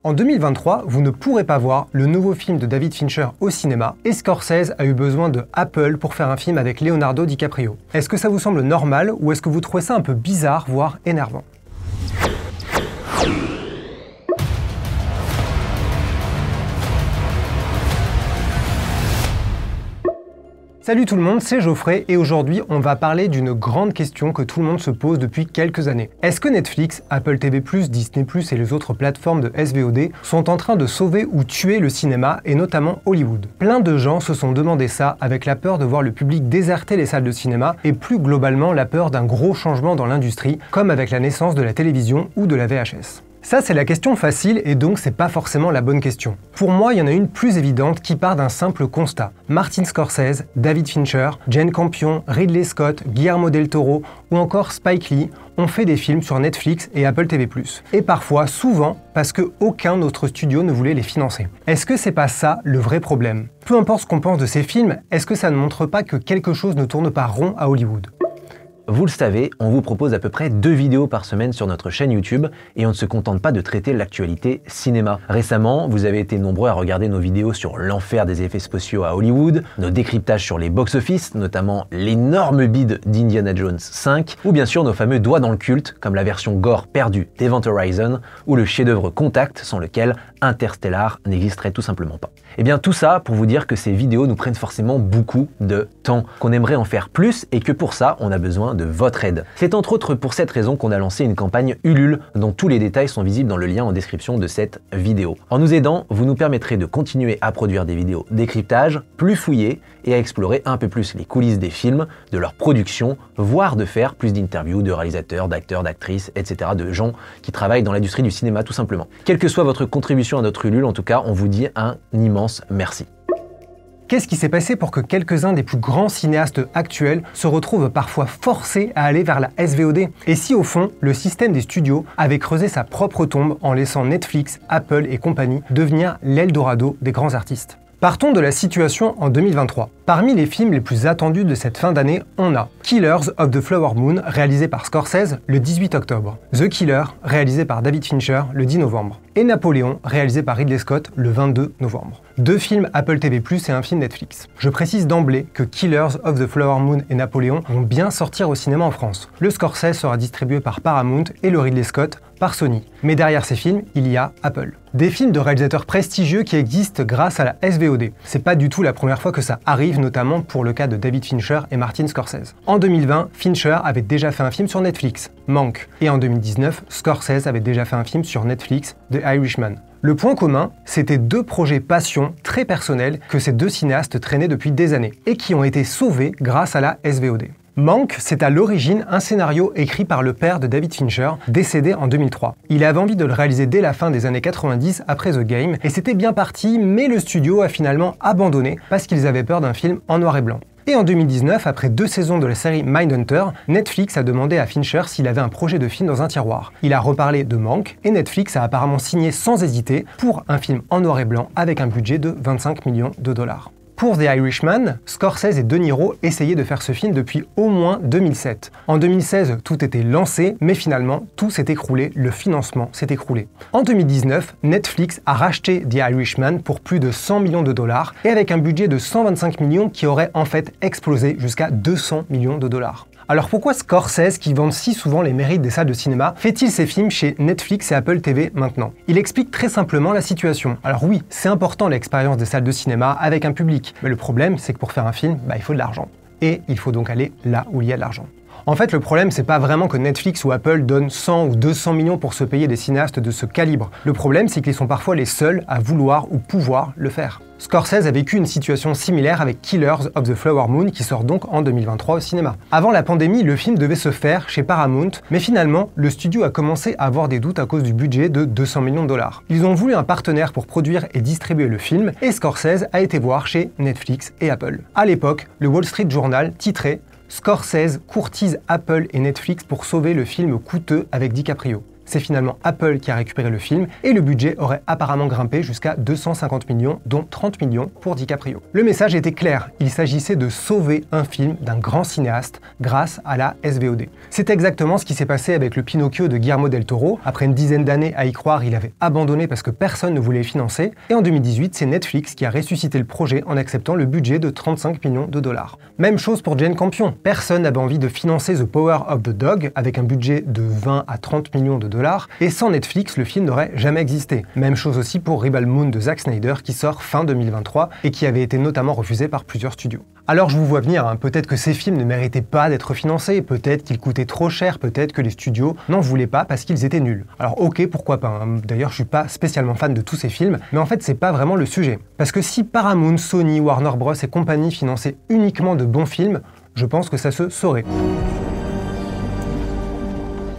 En 2023, vous ne pourrez pas voir le nouveau film de David Fincher au cinéma et Scorsese a eu besoin de Apple pour faire un film avec Leonardo DiCaprio. Est-ce que ça vous semble normal ou est-ce que vous trouvez ça un peu bizarre, voire énervant ? Salut tout le monde, c'est Geoffrey et aujourd'hui on va parler d'une grande question que tout le monde se pose depuis quelques années. Est-ce que Netflix, Apple TV+, Disney+, et les autres plateformes de SVOD sont en train de sauver ou tuer le cinéma et notamment Hollywood? Plein de gens se sont demandé ça avec la peur de voir le public déserter les salles de cinéma et plus globalement la peur d'un gros changement dans l'industrie comme avec la naissance de la télévision ou de la VHS. Ça, c'est la question facile et donc c'est pas forcément la bonne question. Pour moi, il y en a une plus évidente qui part d'un simple constat. Martin Scorsese, David Fincher, Jane Campion, Ridley Scott, Guillermo del Toro ou encore Spike Lee ont fait des films sur Netflix et Apple TV+. Et parfois, souvent, parce que aucun autre studio ne voulait les financer. Est-ce que c'est pas ça le vrai problème? Peu importe ce qu'on pense de ces films, est-ce que ça ne montre pas que quelque chose ne tourne pas rond à Hollywood? Vous le savez, on vous propose à peu près 2 vidéos par semaine sur notre chaîne YouTube et on ne se contente pas de traiter l'actualité cinéma. Récemment, vous avez été nombreux à regarder nos vidéos sur l'enfer des effets spéciaux à Hollywood, nos décryptages sur les box-office, notamment l'énorme bid d'Indiana Jones 5, ou bien sûr nos fameux doigts dans le culte, comme la version gore perdue d'Event Horizon, ou le chef-d'œuvre Contact, sans lequel Interstellar n'existerait tout simplement pas. Et bien tout ça pour vous dire que ces vidéos nous prennent forcément beaucoup de temps, qu'on aimerait en faire plus et que pour ça, on a besoin de votre aide. C'est entre autres pour cette raison qu'on a lancé une campagne Ulule dont tous les détails sont visibles dans le lien en description de cette vidéo. En nous aidant, vous nous permettrez de continuer à produire des vidéos décryptage, plus fouillées et à explorer un peu plus les coulisses des films, de leur production, voire de faire plus d'interviews de réalisateurs, d'acteurs, d'actrices, etc. de gens qui travaillent dans l'industrie du cinéma tout simplement. Quelle que soit votre contribution à notre Ulule, en tout cas, on vous dit un immense merci. Qu'est-ce qui s'est passé pour que quelques-uns des plus grands cinéastes actuels se retrouvent parfois forcés à aller vers la SVOD? Et si au fond, le système des studios avait creusé sa propre tombe en laissant Netflix, Apple et compagnie devenir l'Eldorado des grands artistes? Partons de la situation en 2023. Parmi les films les plus attendus de cette fin d'année, on a Killers of the Flower Moon, réalisé par Scorsese le 18 octobre, The Killer, réalisé par David Fincher le 10 novembre, et Napoléon, réalisé par Ridley Scott le 22 novembre. 2 films Apple TV+, et un film Netflix. Je précise d'emblée que Killers of the Flower Moon et Napoléon vont bien sortir au cinéma en France. Le Scorsese sera distribué par Paramount et le Ridley Scott par Sony. Mais derrière ces films, il y a Apple. Des films de réalisateurs prestigieux qui existent grâce à la SVOD. C'est pas du tout la première fois que ça arrive, notamment pour le cas de David Fincher et Martin Scorsese. En 2020, Fincher avait déjà fait un film sur Netflix, Mank. Et en 2019, Scorsese avait déjà fait un film sur Netflix, The Irishman. Le point commun, c'était 2 projets passion très personnels que ces 2 cinéastes traînaient depuis des années et qui ont été sauvés grâce à la SVOD. Mank, c'est à l'origine un scénario écrit par le père de David Fincher, décédé en 2003. Il avait envie de le réaliser dès la fin des années 90 après The Game, et c'était bien parti, mais le studio a finalement abandonné parce qu'ils avaient peur d'un film en noir et blanc. Et en 2019, après 2 saisons de la série Mindhunter, Netflix a demandé à Fincher s'il avait un projet de film dans un tiroir. Il a reparlé de Mank, et Netflix a apparemment signé sans hésiter pour un film en noir et blanc avec un budget de 25 millions de dollars. Pour The Irishman, Scorsese et De Niro essayaient de faire ce film depuis au moins 2007. En 2016, tout était lancé, mais finalement, tout s'est écroulé, le financement s'est écroulé. En 2019, Netflix a racheté The Irishman pour plus de 100 millions de dollars, et avec un budget de 125 millions qui aurait en fait explosé jusqu'à 200 millions de dollars. Alors pourquoi Scorsese, qui vante si souvent les mérites des salles de cinéma, fait-il ses films chez Netflix et Apple TV maintenant? Il explique très simplement la situation. Alors oui, c'est important l'expérience des salles de cinéma avec un public, mais le problème c'est que pour faire un film, il faut de l'argent. Et il faut donc aller là où il y a de l'argent. En fait, le problème, c'est pas vraiment que Netflix ou Apple donnent 100 ou 200 millions pour se payer des cinéastes de ce calibre. Le problème, c'est qu'ils sont parfois les seuls à vouloir ou pouvoir le faire. Scorsese a vécu une situation similaire avec Killers of the Flower Moon qui sort donc en 2023 au cinéma. Avant la pandémie, le film devait se faire chez Paramount, mais finalement, le studio a commencé à avoir des doutes à cause du budget de 200 millions de dollars. Ils ont voulu un partenaire pour produire et distribuer le film, et Scorsese a été voir chez Netflix et Apple. À l'époque, le Wall Street Journal titrait « Scorsese courtise Apple et Netflix pour sauver le film coûteux avec DiCaprio ». C'est finalement Apple qui a récupéré le film et le budget aurait apparemment grimpé jusqu'à 250 millions, dont 30 millions pour DiCaprio. Le message était clair, il s'agissait de sauver un film d'un grand cinéaste grâce à la SVOD. C'est exactement ce qui s'est passé avec le Pinocchio de Guillermo del Toro. Après une dizaine d'années à y croire, il avait abandonné parce que personne ne voulait le financer. Et en 2018, c'est Netflix qui a ressuscité le projet en acceptant le budget de 35 millions de dollars. Même chose pour Jane Campion. Personne n'avait envie de financer The Power of the Dog avec un budget de 20 à 30 millions de dollars. Et sans Netflix, le film n'aurait jamais existé. Même chose aussi pour Rebel Moon de Zack Snyder qui sort fin 2023 et qui avait été notamment refusé par plusieurs studios. Alors je vous vois venir, hein, peut-être que ces films ne méritaient pas d'être financés, peut-être qu'ils coûtaient trop cher, peut-être que les studios n'en voulaient pas parce qu'ils étaient nuls. Alors ok, pourquoi pas, hein. D'ailleurs je suis pas spécialement fan de tous ces films, mais en fait c'est pas vraiment le sujet. Parce que si Paramount, Sony, Warner Bros et compagnie finançaient uniquement de bons films, je pense que ça se saurait.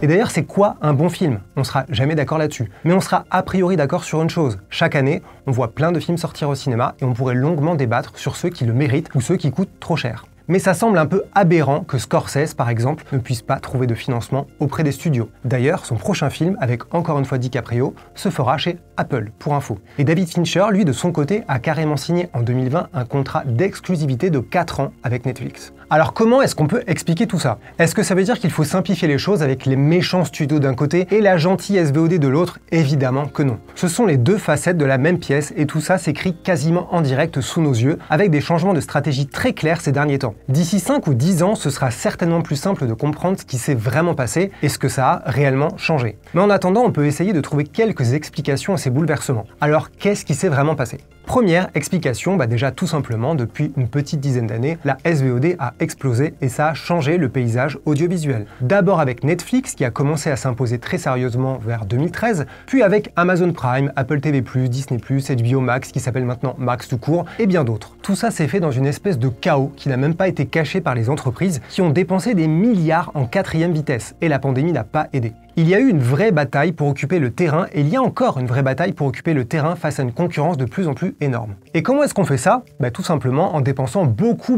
Et d'ailleurs, c'est quoi un bon film? On sera jamais d'accord là-dessus. Mais on sera a priori d'accord sur une chose. Chaque année, on voit plein de films sortir au cinéma et on pourrait longuement débattre sur ceux qui le méritent ou ceux qui coûtent trop cher. Mais ça semble un peu aberrant que Scorsese, par exemple, ne puisse pas trouver de financement auprès des studios. D'ailleurs, son prochain film, avec encore une fois DiCaprio, se fera chez Apple, pour info. Et David Fincher, lui, de son côté, a carrément signé en 2020 un contrat d'exclusivité de 4 ans avec Netflix. Alors comment est-ce qu'on peut expliquer tout ça? Est-ce que ça veut dire qu'il faut simplifier les choses avec les méchants studios d'un côté et la gentille SVOD de l'autre? Évidemment que non. Ce sont les deux facettes de la même pièce et tout ça s'écrit quasiment en direct sous nos yeux, avec des changements de stratégie très clairs ces derniers temps. D'ici 5 ou 10 ans, ce sera certainement plus simple de comprendre ce qui s'est vraiment passé et ce que ça a réellement changé. Mais en attendant, on peut essayer de trouver quelques explications à ces bouleversements. Alors qu'est-ce qui s'est vraiment passé? Première explication, déjà tout simplement, depuis une petite dizaine d'années, la SVOD a explosé et ça a changé le paysage audiovisuel. D'abord avec Netflix qui a commencé à s'imposer très sérieusement vers 2013, puis avec Amazon Prime, Apple TV+, Disney+, HBO Max qui s'appelle maintenant Max tout court, et bien d'autres. Tout ça s'est fait dans une espèce de chaos qui n'a même pas été caché par les entreprises qui ont dépensé des milliards en 4e vitesse et la pandémie n'a pas aidé. Il y a eu une vraie bataille pour occuper le terrain et il y a encore une vraie bataille pour occuper le terrain face à une concurrence de plus en plus énorme. Et comment est-ce qu'on fait ça? Tout simplement en dépensant beaucoup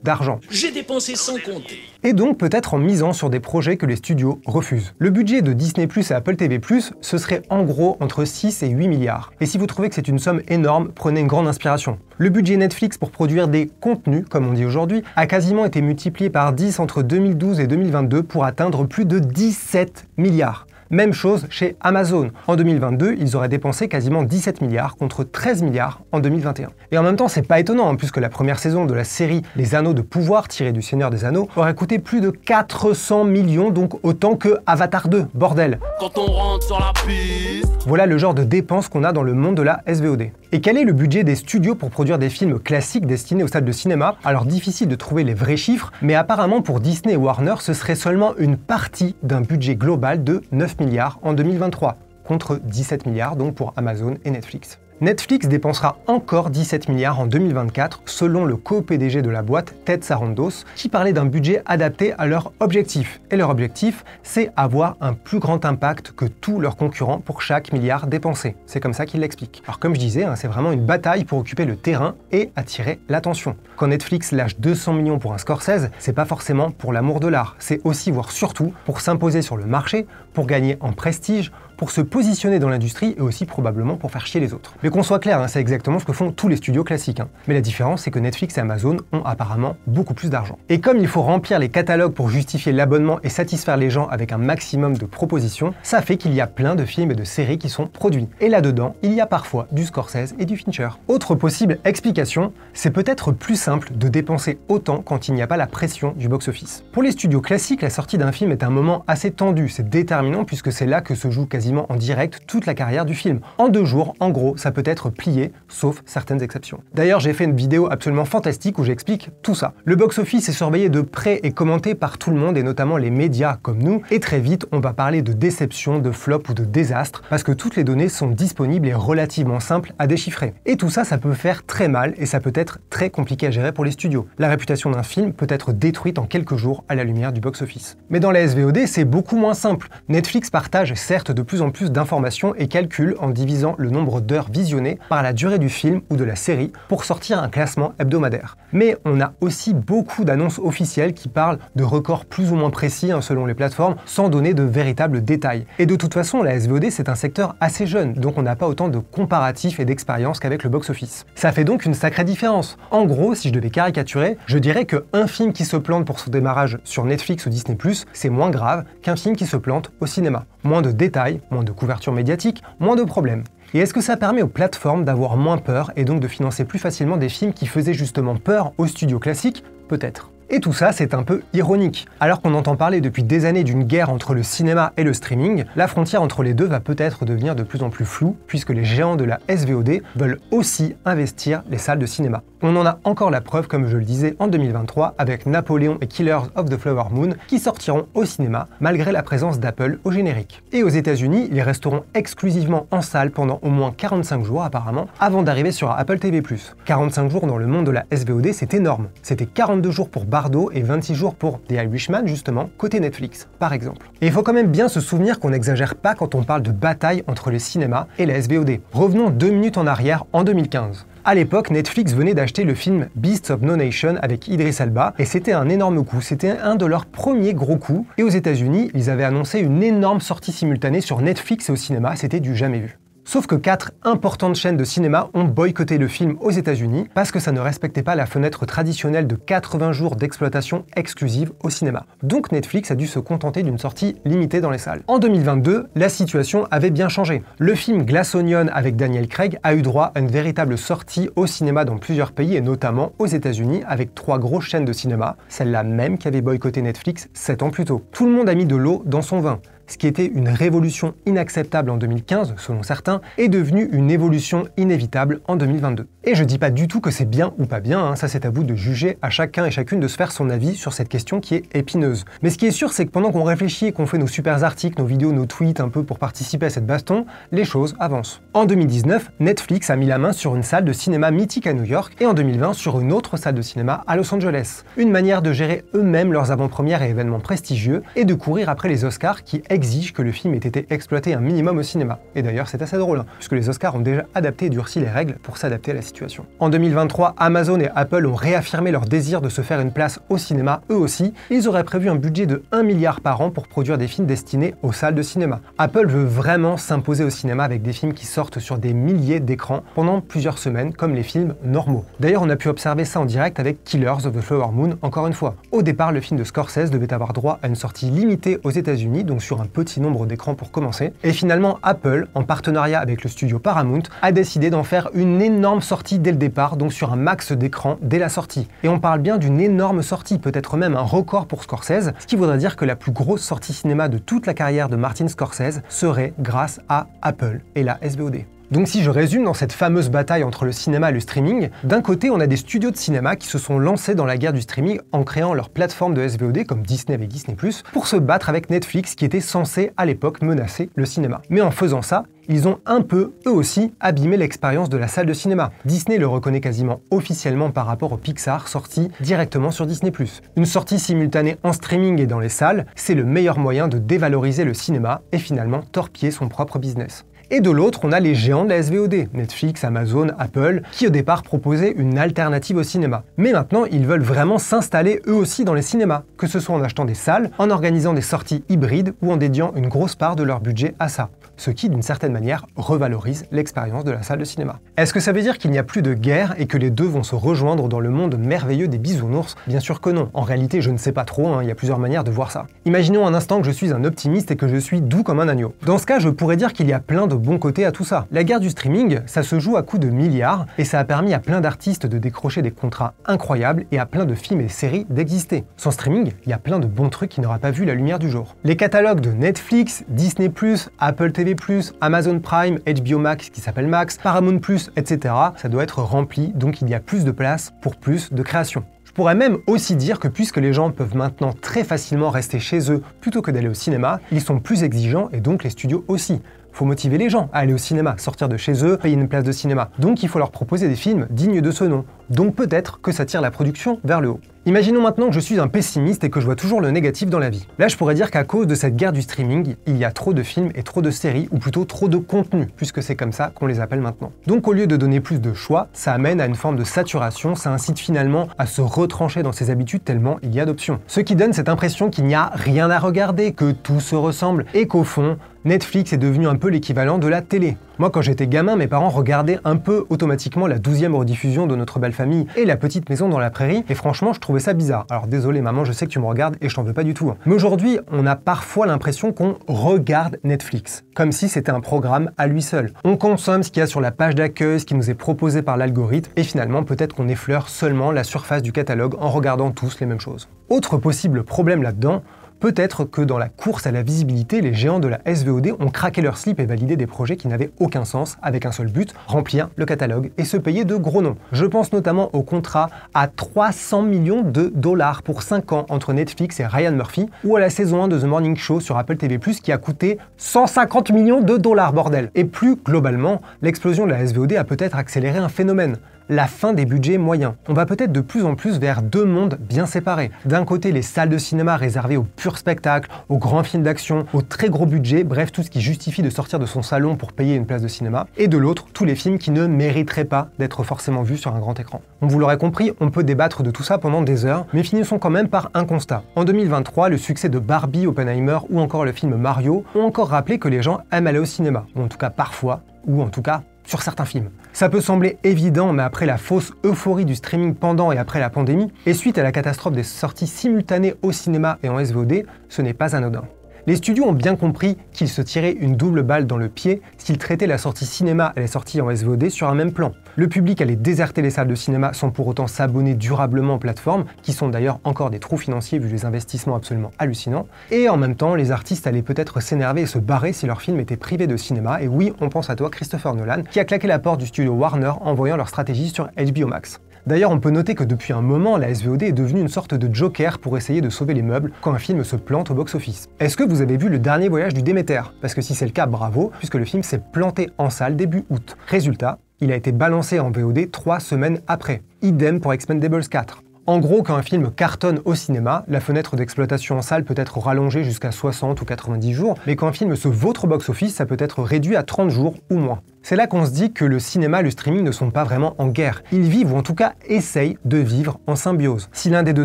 d'argent. J'ai dépensé sans compter. Et donc peut-être en misant sur des projets que les studios refusent. Le budget de Disney+ et Apple TV+, ce serait en gros entre 6 et 8 milliards. Et si vous trouvez que c'est une somme énorme, prenez une grande inspiration. Le budget Netflix pour produire des contenus, comme on dit aujourd'hui, a quasiment été multiplié par 10 entre 2012 et 2022 pour atteindre plus de 17 milliards. Même chose chez Amazon. En 2022, ils auraient dépensé quasiment 17 milliards contre 13 milliards en 2021. Et en même temps, c'est pas étonnant, puisque la première saison de la série Les Anneaux de Pouvoir, tirée du Seigneur des Anneaux, aurait coûté plus de 400 millions, donc autant que Avatar 2, bordel. Quand on rentre sur la piste. Voilà le genre de dépenses qu'on a dans le monde de la SVOD. Et quel est le budget des studios pour produire des films classiques destinés aux salles de cinéma? Alors difficile de trouver les vrais chiffres, mais apparemment pour Disney et Warner, ce serait seulement une partie d'un budget global de 9 milliards en 2023, contre 17 milliards donc pour Amazon et Netflix. Netflix dépensera encore 17 milliards en 2024, selon le co-PDG de la boîte, Ted Sarandos, qui parlait d'un budget adapté à leur objectif. Et leur objectif, c'est avoir un plus grand impact que tous leurs concurrents pour chaque milliard dépensé. C'est comme ça qu'il l'explique. Alors comme je disais, c'est vraiment une bataille pour occuper le terrain et attirer l'attention. Quand Netflix lâche 200 millions pour un Scorsese, c'est pas forcément pour l'amour de l'art, c'est aussi, voire surtout, pour s'imposer sur le marché, pour gagner en prestige, pour se positionner dans l'industrie et aussi probablement pour faire chier les autres. Mais qu'on soit clair, c'est exactement ce que font tous les studios classiques. Mais la différence, c'est que Netflix et Amazon ont apparemment beaucoup plus d'argent. Et comme il faut remplir les catalogues pour justifier l'abonnement et satisfaire les gens avec un maximum de propositions, ça fait qu'il y a plein de films et de séries qui sont produits. Et là-dedans, il y a parfois du Scorsese et du Fincher. Autre possible explication, c'est peut-être plus simple de dépenser autant quand il n'y a pas la pression du box-office. Pour les studios classiques, la sortie d'un film est un moment assez tendu, c'est déterminant puisque c'est là que se joue quasiment en direct toute la carrière du film. En 2 jours, en gros, ça peut être plié, sauf certaines exceptions. D'ailleurs, j'ai fait une vidéo absolument fantastique où j'explique tout ça. Le box-office est surveillé de près et commenté par tout le monde et notamment les médias comme nous, et très vite, on va parler de déception, de flop ou de désastre, parce que toutes les données sont disponibles et relativement simples à déchiffrer. Et tout ça, ça peut faire très mal et ça peut être très compliqué à gérer pour les studios. La réputation d'un film peut être détruite en quelques jours à la lumière du box-office. Mais dans la SVOD, c'est beaucoup moins simple. Netflix partage certes de plus en plus d'informations et calculent en divisant le nombre d'heures visionnées par la durée du film ou de la série pour sortir un classement hebdomadaire. Mais on a aussi beaucoup d'annonces officielles qui parlent de records plus ou moins précis selon les plateformes, sans donner de véritables détails. Et de toute façon, la SVOD c'est un secteur assez jeune, donc on n'a pas autant de comparatifs et d'expérience qu'avec le box-office. Ça fait donc une sacrée différence. En gros, si je devais caricaturer, je dirais qu'un film qui se plante pour son démarrage sur Netflix ou Disney+, c'est moins grave qu'un film qui se plante au cinéma. Moins de détails, moins de couverture médiatique, moins de problèmes. Et est-ce que ça permet aux plateformes d'avoir moins peur et donc de financer plus facilement des films qui faisaient justement peur aux studios classiques? Peut-être. Et tout ça, c'est un peu ironique. Alors qu'on entend parler depuis des années d'une guerre entre le cinéma et le streaming, la frontière entre les deux va peut-être devenir de plus en plus floue, puisque les géants de la SVOD veulent aussi investir les salles de cinéma. On en a encore la preuve, comme je le disais, en 2023, avec Napoléon et Killers of the Flower Moon, qui sortiront au cinéma, malgré la présence d'Apple au générique. Et aux États-Unis, ils resteront exclusivement en salle pendant au moins 45 jours apparemment, avant d'arriver sur Apple TV+. 45 jours dans le monde de la SVOD, c'est énorme. C'était 42 jours pour Bardo et 26 jours pour The Irishman, justement, côté Netflix, par exemple. Et il faut quand même bien se souvenir qu'on n'exagère pas quand on parle de bataille entre le cinéma et la SVOD. Revenons 2 minutes en arrière, en 2015. À l'époque, Netflix venait d'acheter le film Beasts of No Nation avec Idris Elba, et c'était un énorme coup, c'était un de leurs premiers gros coups, et aux États-Unis, ils avaient annoncé une énorme sortie simultanée sur Netflix et au cinéma, c'était du jamais vu. Sauf que 4 importantes chaînes de cinéma ont boycotté le film aux États-Unis parce que ça ne respectait pas la fenêtre traditionnelle de 80 jours d'exploitation exclusive au cinéma. Donc Netflix a dû se contenter d'une sortie limitée dans les salles. En 2022, la situation avait bien changé. Le film Glass Onion avec Daniel Craig a eu droit à une véritable sortie au cinéma dans plusieurs pays et notamment aux États-Unis avec 3 grosses chaînes de cinéma, celle-là même qui avait boycotté Netflix 7 ans plus tôt. Tout le monde a mis de l'eau dans son vin. Ce qui était une révolution inacceptable en 2015, selon certains, est devenu une évolution inévitable en 2022. Et je dis pas du tout que c'est bien ou pas bien, ça c'est à vous de juger à chacun et chacune de se faire son avis sur cette question qui est épineuse. Mais ce qui est sûr, c'est que pendant qu'on réfléchit et qu'on fait nos super articles, nos vidéos, nos tweets un peu pour participer à cette baston, les choses avancent. En 2019, Netflix a mis la main sur une salle de cinéma mythique à New York et en 2020 sur une autre salle de cinéma à Los Angeles. Une manière de gérer eux-mêmes leurs avant-premières et événements prestigieux et de courir après les Oscars qui exige que le film ait été exploité un minimum au cinéma. Et d'ailleurs, c'est assez drôle, puisque les Oscars ont déjà adapté et durci les règles pour s'adapter à la situation. En 2023, Amazon et Apple ont réaffirmé leur désir de se faire une place au cinéma, eux aussi. Ils auraient prévu un budget de 1 milliard par an pour produire des films destinés aux salles de cinéma. Apple veut vraiment s'imposer au cinéma avec des films qui sortent sur des milliers d'écrans pendant plusieurs semaines, comme les films normaux. D'ailleurs, on a pu observer ça en direct avec Killers of the Flower Moon, encore une fois. Au départ, le film de Scorsese devait avoir droit à une sortie limitée aux États-Unis, donc sur un petit nombre d'écrans pour commencer. Et finalement, Apple, en partenariat avec le studio Paramount, a décidé d'en faire une énorme sortie dès le départ, donc sur un max d'écran dès la sortie. Et on parle bien d'une énorme sortie, peut-être même un record pour Scorsese, ce qui voudrait dire que la plus grosse sortie cinéma de toute la carrière de Martin Scorsese serait grâce à Apple et la SVOD. Donc si je résume dans cette fameuse bataille entre le cinéma et le streaming, d'un côté on a des studios de cinéma qui se sont lancés dans la guerre du streaming en créant leur plateforme de SVOD comme Disney avec Disney+, pour se battre avec Netflix qui était censé à l'époque menacer le cinéma. Mais en faisant ça, ils ont un peu, eux aussi, abîmé l'expérience de la salle de cinéma. Disney le reconnaît quasiment officiellement par rapport au Pixar sorti directement sur Disney+. Une sortie simultanée en streaming et dans les salles, c'est le meilleur moyen de dévaloriser le cinéma et finalement torpiller son propre business. Et de l'autre, on a les géants de la SVOD, Netflix, Amazon, Apple, qui au départ proposaient une alternative au cinéma. Mais maintenant, ils veulent vraiment s'installer eux aussi dans les cinémas, que ce soit en achetant des salles, en organisant des sorties hybrides ou en dédiant une grosse part de leur budget à ça. Ce qui, d'une certaine manière, revalorise l'expérience de la salle de cinéma. Est-ce que ça veut dire qu'il n'y a plus de guerre et que les deux vont se rejoindre dans le monde merveilleux des bisounours? Bien sûr que non. En réalité, je ne sais pas trop, il y a plusieurs manières de voir ça. Imaginons un instant que je suis un optimiste et que je suis doux comme un agneau. Dans ce cas, je pourrais dire qu'il y a plein de bons côtés à tout ça. La guerre du streaming, ça se joue à coups de milliards et ça a permis à plein d'artistes de décrocher des contrats incroyables et à plein de films et séries d'exister. Sans streaming, il y a plein de bons trucs qui n'auraient pas vu la lumière du jour. Les catalogues de Netflix, Disney+, Apple TV+, Amazon Prime, HBO Max qui s'appelle Max, Paramount+, etc. ça doit être rempli, donc il y a plus de place pour plus de création. Je pourrais même aussi dire que puisque les gens peuvent maintenant très facilement rester chez eux plutôt que d'aller au cinéma, ils sont plus exigeants et donc les studios aussi. Faut motiver les gens à aller au cinéma, sortir de chez eux, payer une place de cinéma. Donc il faut leur proposer des films dignes de ce nom. Donc peut-être que ça tire la production vers le haut. Imaginons maintenant que je suis un pessimiste et que je vois toujours le négatif dans la vie. Là, je pourrais dire qu'à cause de cette guerre du streaming, il y a trop de films et trop de séries, ou plutôt trop de contenu, puisque c'est comme ça qu'on les appelle maintenant. Donc au lieu de donner plus de choix, ça amène à une forme de saturation, ça incite finalement à se retrancher dans ses habitudes tellement il y a d'options. Ce qui donne cette impression qu'il n'y a rien à regarder, que tout se ressemble, et qu'au fond, Netflix est devenu un peu l'équivalent de la télé. Moi, quand j'étais gamin, mes parents regardaient un peu automatiquement la 12e rediffusion de Notre Belle Famille et La Petite Maison dans la Prairie, et franchement, je trouvais ça bizarre. Alors désolé maman, je sais que tu me regardes et je t'en veux pas du tout. Mais aujourd'hui, on a parfois l'impression qu'on regarde Netflix, comme si c'était un programme à lui seul. On consomme ce qu'il y a sur la page d'accueil, ce qui nous est proposé par l'algorithme, et finalement, peut-être qu'on effleure seulement la surface du catalogue en regardant tous les mêmes choses. Autre possible problème là-dedans, peut-être que dans la course à la visibilité, les géants de la SVOD ont craqué leur slip et validé des projets qui n'avaient aucun sens, avec un seul but, remplir le catalogue et se payer de gros noms. Je pense notamment au contrat à 300 millions de dollars pour 5 ans entre Netflix et Ryan Murphy, ou à la saison 1 de The Morning Show sur Apple TV+, qui a coûté 150 millions de dollars, bordel. Et plus globalement, l'explosion de la SVOD a peut-être accéléré un phénomène. La fin des budgets moyens. On va peut-être de plus en plus vers deux mondes bien séparés. D'un côté, les salles de cinéma réservées au pur spectacle, aux grands films d'action, aux très gros budgets, bref, tout ce qui justifie de sortir de son salon pour payer une place de cinéma. Et de l'autre, tous les films qui ne mériteraient pas d'être forcément vus sur un grand écran. Vous l'aurez compris, on peut débattre de tout ça pendant des heures, mais finissons quand même par un constat. En 2023, le succès de Barbie, Oppenheimer ou encore le film Mario ont encore rappelé que les gens aiment aller au cinéma, ou en tout cas parfois, ou en tout cas sur certains films. Ça peut sembler évident, mais après la fausse euphorie du streaming pendant et après la pandémie, et suite à la catastrophe des sorties simultanées au cinéma et en SVOD, ce n'est pas anodin. Les studios ont bien compris qu'ils se tiraient une double balle dans le pied s'ils traitaient la sortie cinéma et la sortie en SVOD sur un même plan. Le public allait déserter les salles de cinéma sans pour autant s'abonner durablement aux plateformes, qui sont d'ailleurs encore des trous financiers vu les investissements absolument hallucinants, et en même temps, les artistes allaient peut-être s'énerver et se barrer si leur film était privé de cinéma, et oui, on pense à toi, Christopher Nolan, qui a claqué la porte du studio Warner en voyant leur stratégie sur HBO Max. D'ailleurs, on peut noter que depuis un moment, la SVOD est devenue une sorte de joker pour essayer de sauver les meubles quand un film se plante au box-office. Est-ce que vous avez vu Le Dernier Voyage du Déméter? Parce que si c'est le cas, bravo, puisque le film s'est planté en salle début août. Résultat, il a été balancé en VOD 3 semaines après. Idem pour Expendables 4. En gros, quand un film cartonne au cinéma, la fenêtre d'exploitation en salle peut être rallongée jusqu'à 60 ou 90 jours, mais quand un film se vautre au box-office, ça peut être réduit à 30 jours ou moins. C'est là qu'on se dit que le cinéma et le streaming ne sont pas vraiment en guerre. Ils vivent, ou en tout cas essayent de vivre en symbiose. Si l'un des deux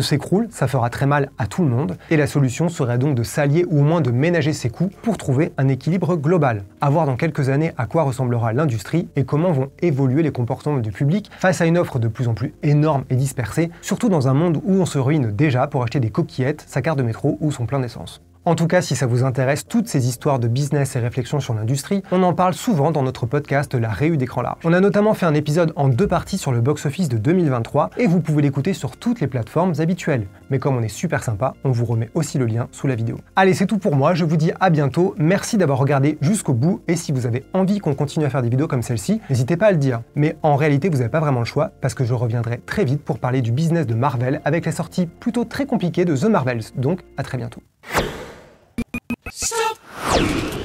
s'écroule, ça fera très mal à tout le monde, et la solution serait donc de s'allier ou au moins de ménager ses coûts pour trouver un équilibre global. À voir dans quelques années à quoi ressemblera l'industrie et comment vont évoluer les comportements du public face à une offre de plus en plus énorme et dispersée, surtout dans un monde où on se ruine déjà pour acheter des coquillettes, sa carte de métro ou son plein d'essence. En tout cas, si ça vous intéresse, toutes ces histoires de business et réflexions sur l'industrie, on en parle souvent dans notre podcast La Réu d'écran large. On a notamment fait un épisode en 2 parties sur le box-office de 2023 et vous pouvez l'écouter sur toutes les plateformes habituelles. Mais comme on est super sympa, on vous remet aussi le lien sous la vidéo. Allez, c'est tout pour moi, je vous dis à bientôt, merci d'avoir regardé jusqu'au bout et si vous avez envie qu'on continue à faire des vidéos comme celle-ci, n'hésitez pas à le dire. Mais en réalité, vous n'avez pas vraiment le choix parce que je reviendrai très vite pour parler du business de Marvel avec la sortie plutôt très compliquée de The Marvels. Donc, à très bientôt. Stop!